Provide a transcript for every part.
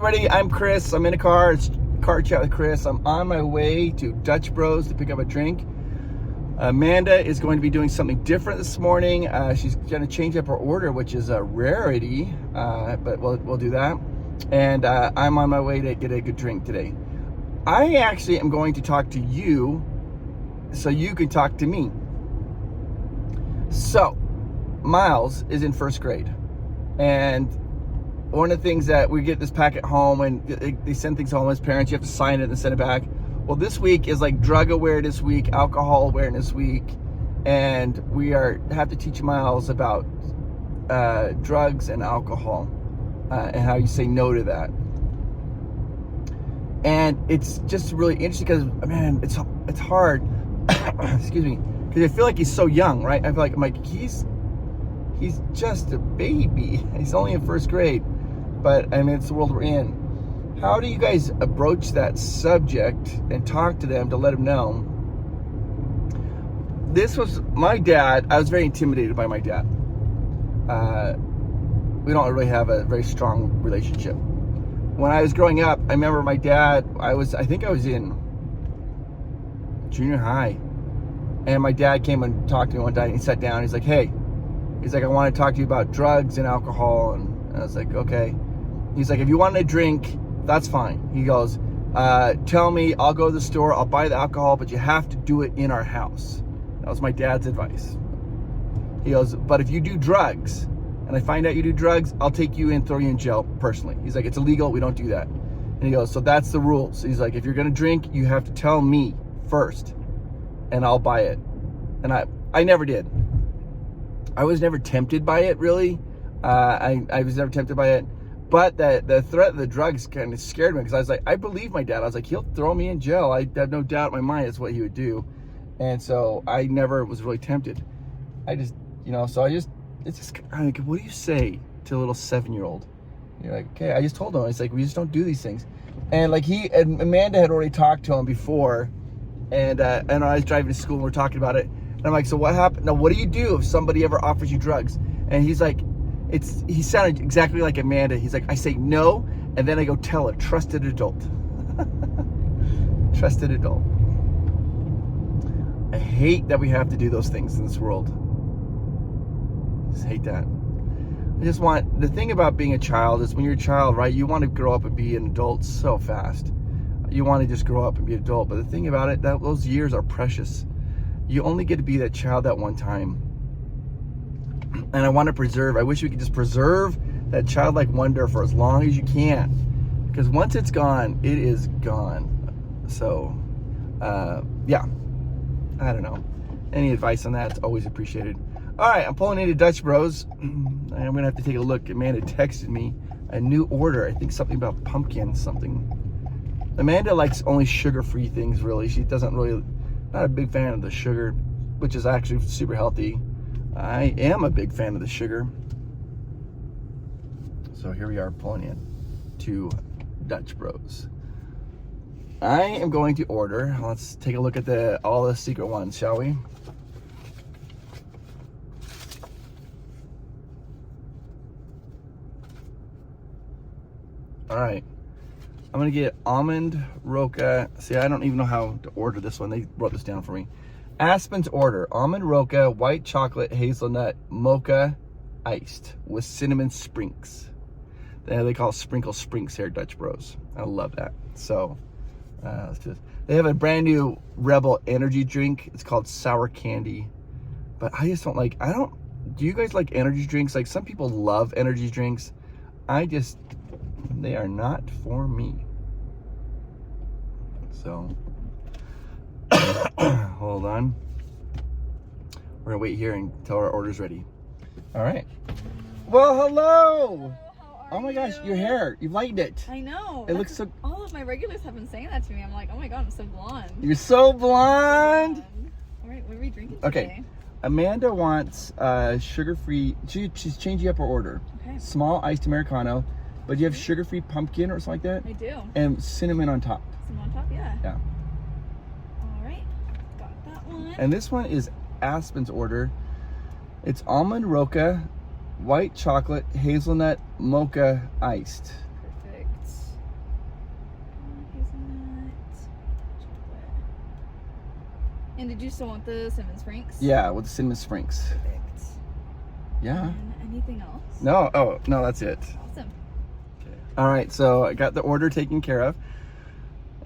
Everybody, I'm Chris. I'm in a car. It's Car Chat with Chris. I'm on my way to Dutch Bros to pick up a drink. Amanda is going to be doing something different this morning. She's going to change up her order, which is a rarity, but we'll do that. And I'm on my way to get a good drink today. I actually am going to talk to you so you can talk to me. So, Miles is in first grade, and one of the things that we get this packet home, and they send things home as parents, you have to sign it and send it back. Well, this week is like drug awareness week, alcohol awareness week, and we have to teach Miles about drugs and alcohol and how you say no to that. And it's just really interesting because, man, it's hard. Excuse me, because I feel like he's so young, right? I feel like he's just a baby. He's only in first grade. But, I mean, it's the world we're in. How do you guys approach that subject and talk to them to let them know? This was my dad. I was very intimidated by my dad. We don't really have a very strong relationship. When I was growing up, I remember my dad, I think I was in junior high. And my dad came and talked to me one day, and he sat down. He's like, hey, I want to talk to you about drugs and alcohol. And I was like, okay. He's like, if you want a drink, that's fine. He goes, tell me, I'll go to the store, I'll buy the alcohol, but you have to do it in our house. That was my dad's advice. He goes, but if you do drugs, and I find out you do drugs, I'll take you in, throw you in jail personally. He's like, it's illegal, we don't do that. And he goes, so that's the rules. He's like, if you're gonna drink, you have to tell me first, and I'll buy it. And I never did. I was never tempted by it, really. I was never tempted by it. But the threat of the drugs kind of scared me, because I was like, I believe my dad. I was like, he'll throw me in jail. I have no doubt in my mind that's what he would do. And so I never was really tempted. It's just, I'm like, what do you say to a little 7-year-old? You're like, okay, I just told him. It's like, we just don't do these things. And like and Amanda had already talked to him before. And I was driving to school and we're talking about it. And I'm like, so what happened? Now, what do you do if somebody ever offers you drugs? And he's like, he sounded exactly like Amanda. He's like, I say no, and then I go tell a trusted adult. Trusted adult. I hate that we have to do those things in this world. I just hate that. The thing about being a child is when you're a child, right, you want to grow up and be an adult so fast. You want to just grow up and be an adult. But the thing about it, those years are precious. You only get to be that child that one time. And I wish we could just preserve that childlike wonder for as long as you can. Because once it's gone, it is gone. So, yeah. I don't know. Any advice on that is always appreciated. All right, I'm pulling into Dutch Bros. I'm going to have to take a look. Amanda texted me a new order. I think something about pumpkin something. Amanda likes only sugar-free things, really. She doesn't really, not a big fan of the sugar, which is actually super healthy. I am a big fan of the sugar. So here we are pulling in to Dutch Bros. I am going to order. Let's take a look at all the secret ones, shall we? All right. I'm going to get Almond Roca. See, I don't even know how to order this one. They wrote this down for me. Aspens Order, Almond Roca, white chocolate, hazelnut, mocha, iced with cinnamon sprinkles. They call it sprinkle sprinks here at Dutch Bros. I love that. So, they have a brand new Rebel energy drink. It's called Sour Candy. But I just don't like, do you guys like energy drinks? Like, some people love energy drinks. They are not for me. So, hold on. We're gonna wait here until our order's ready. All right. Well, hello. Oh my gosh, your hair. You've lightened it. I know. It looks so... All of my regulars have been saying that to me. I'm like, oh my God, I'm so blonde. You're so blonde. All right, what are we drinking today? Okay. Amanda wants sugar-free... She's changing up her order. Okay. Small iced Americano. But you have sugar-free pumpkin or something like that? I do. And cinnamon on top. Cinnamon on top, yeah. Yeah. All right. Got that one. And this one is Aspens Order. It's Almond Roca, white chocolate, hazelnut, mocha, iced. Perfect. And did you still want the cinnamon sprinkles? Yeah, with the cinnamon sprinkles. Perfect. Yeah. And anything else? No, oh, no, that's it. Awesome. Okay. All right, so I got the order taken care of.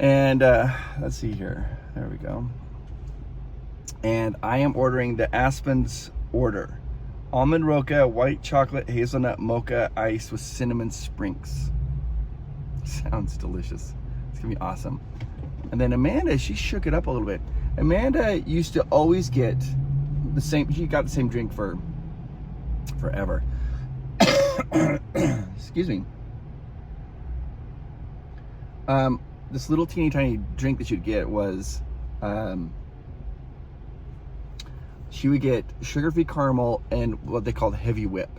And let's see here. There we go. And I am ordering the Aspens Order. Almond Roca, white chocolate, hazelnut, mocha, ice with cinnamon sprinkles. Sounds delicious. It's gonna be awesome. And then Amanda, she shook it up a little bit. Amanda used to always get the same, she got the same drink for forever. Excuse me. This little teeny tiny drink that you'd get was, she would get sugar-free caramel and what they called heavy whip.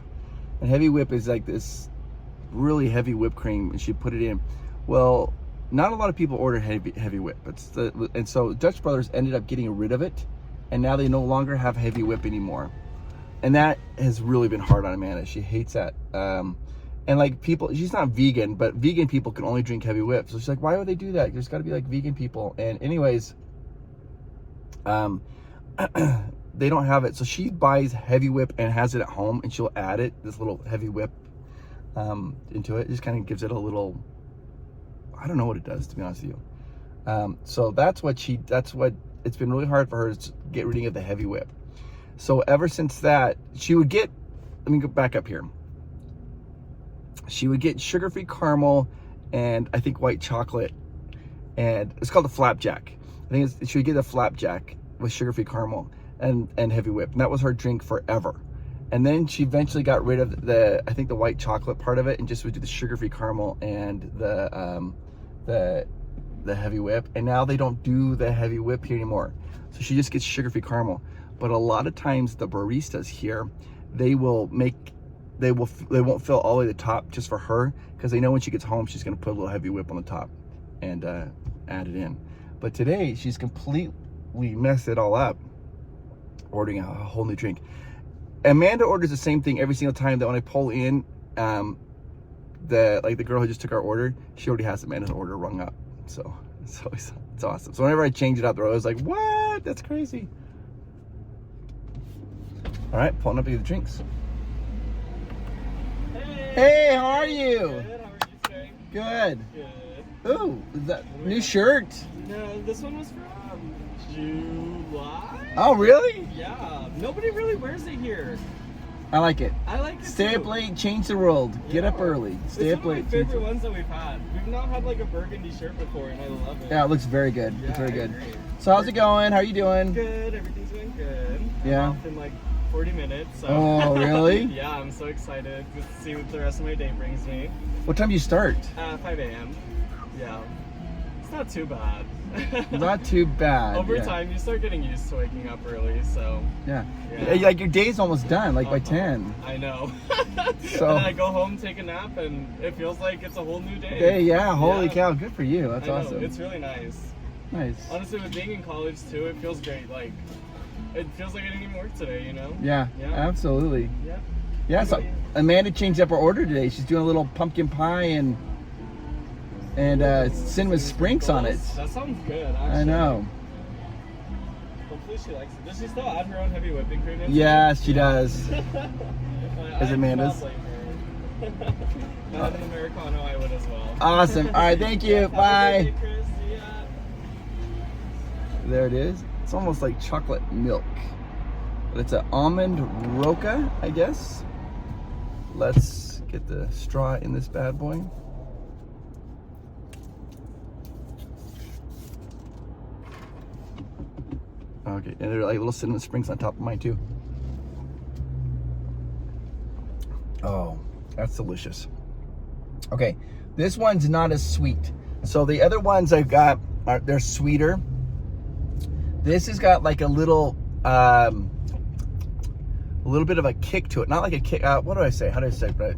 And heavy whip is like this really heavy whipped cream, and she'd put it in. Well, not a lot of people order heavy whip. And so Dutch Brothers ended up getting rid of it, and now they no longer have heavy whip anymore. And that has really been hard on Amanda. She hates that. And like people, she's not vegan, but vegan people can only drink heavy whip. So she's like, why would they do that? There's got to be like vegan people. And anyways, they don't have it. So she buys heavy whip and has it at home, and she'll add it, this little heavy whip, into it. It just kind of gives it a little, I don't know what it does, to be honest with you. So that's what it's been really hard for her to get rid of the heavy whip. So ever since that, she would get, let me go back up here. She would get sugar-free caramel and I think white chocolate, and it's called a flapjack. I think she would get a flapjack with sugar-free caramel and heavy whip, and that was her drink forever. And then she eventually got rid of I think the white chocolate part of it, and just would do the sugar-free caramel and the heavy whip. And now they don't do the heavy whip here anymore, so she just gets sugar-free caramel. But a lot of times the baristas here, they won't fill all the way to the top just for her, because they know when she gets home she's going to put a little heavy whip on the top and add it in. But today she's completely messed it all up, ordering a whole new drink. Amanda orders the same thing every single time, that when I pull in, the girl who just took our order, she already has Amanda's order rung up. So it's awesome. So whenever I change it up, they're always like, what? That's crazy. All right, pulling up to get the drinks. Hey, how are you? Good, how are you today? Good. Good. Ooh, is that new shirt? No, this one was from July. Oh, really? Yeah, nobody really wears it here. I like it. I like it Stay too. up late, change the world. Get up early. Stay it's up one late. of my favorite ones that we've had. We've not had like a burgundy shirt before, and I love it. Yeah, it looks very good. Yeah, It's very I good. agree. So how's it going? How are you doing? Good, everything's going good. Yeah. I'm off in like 40 minutes. So. Oh, really? Yeah, I'm so excited to see what the rest of my day brings me. What time do you start? 5 a.m. Yeah. It's not too bad. Not too bad. Over yeah. time, you start getting used to waking up early, so. Yeah. Yeah. Like your day's almost done, like by 10. I know. So- And then I go home, take a nap, and it feels like it's a whole new day. Yeah, holy Yeah. cow, good for you. That's I know, awesome. It's really nice. Nice. Honestly, with being in college too, it feels great. Like, it feels like I didn't even work today, you know? Yeah, Yeah. absolutely. Yeah. Yeah, so Amanda changed up her order today. She's doing a little pumpkin pie and cinnamon sprinkles on it. That sounds good, actually. I know. Hopefully she likes it. Does she still add her own heavy whipping cream into Yes, she does. Is Is Amanda's? If I had an Americano, I would as well. Awesome. All right, thank you. Have a good Bye. day, Chris. See ya. There it is. It's almost like chocolate milk. But it's an Almond Roca, I guess. Let's get the straw in this bad boy. Okay, and there are like little cinnamon sprinkles on top of mine too. Oh, that's delicious. Okay, this one's not as sweet. So the other ones I've got, they're sweeter. This has got like a little bit of a kick to it. Not like a kick, what do I say? How do I say it, right?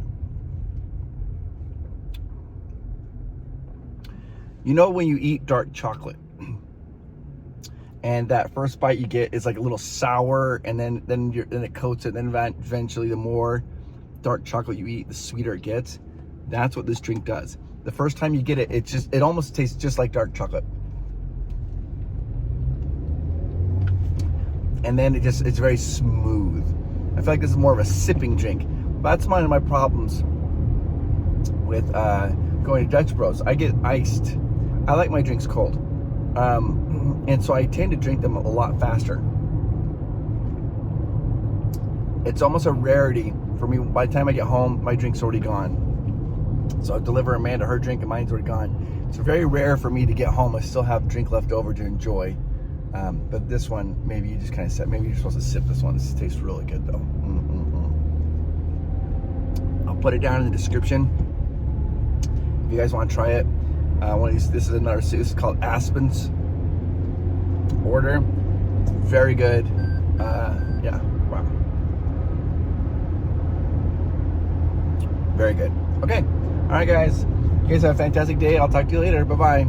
You know when you eat dark chocolate, and that first bite you get is like a little sour, and then it coats it, and then eventually the more dark chocolate you eat, the sweeter it gets. That's what this drink does. The first time you get it, it almost tastes just like dark chocolate. and then it's very smooth. I feel like this is more of a sipping drink. That's one of my problems with going to Dutch Bros. I get iced. I like my drinks cold, and so I tend to drink them a lot faster. It's almost a rarity for me. By the time I get home, my drink's already gone. So I deliver Amanda her drink and mine's already gone. It's very rare for me to get home. I still have drink left over to enjoy. But this one, maybe you just kind of sip. Maybe you're supposed to sip this one. This tastes really good though. I'll put it down in the description if you guys want to try it. One of these. This is another. This is called Aspens Order. Very good. Yeah. Wow. Very good. Okay. All right, guys. You guys have a fantastic day. I'll talk to you later. Bye-bye.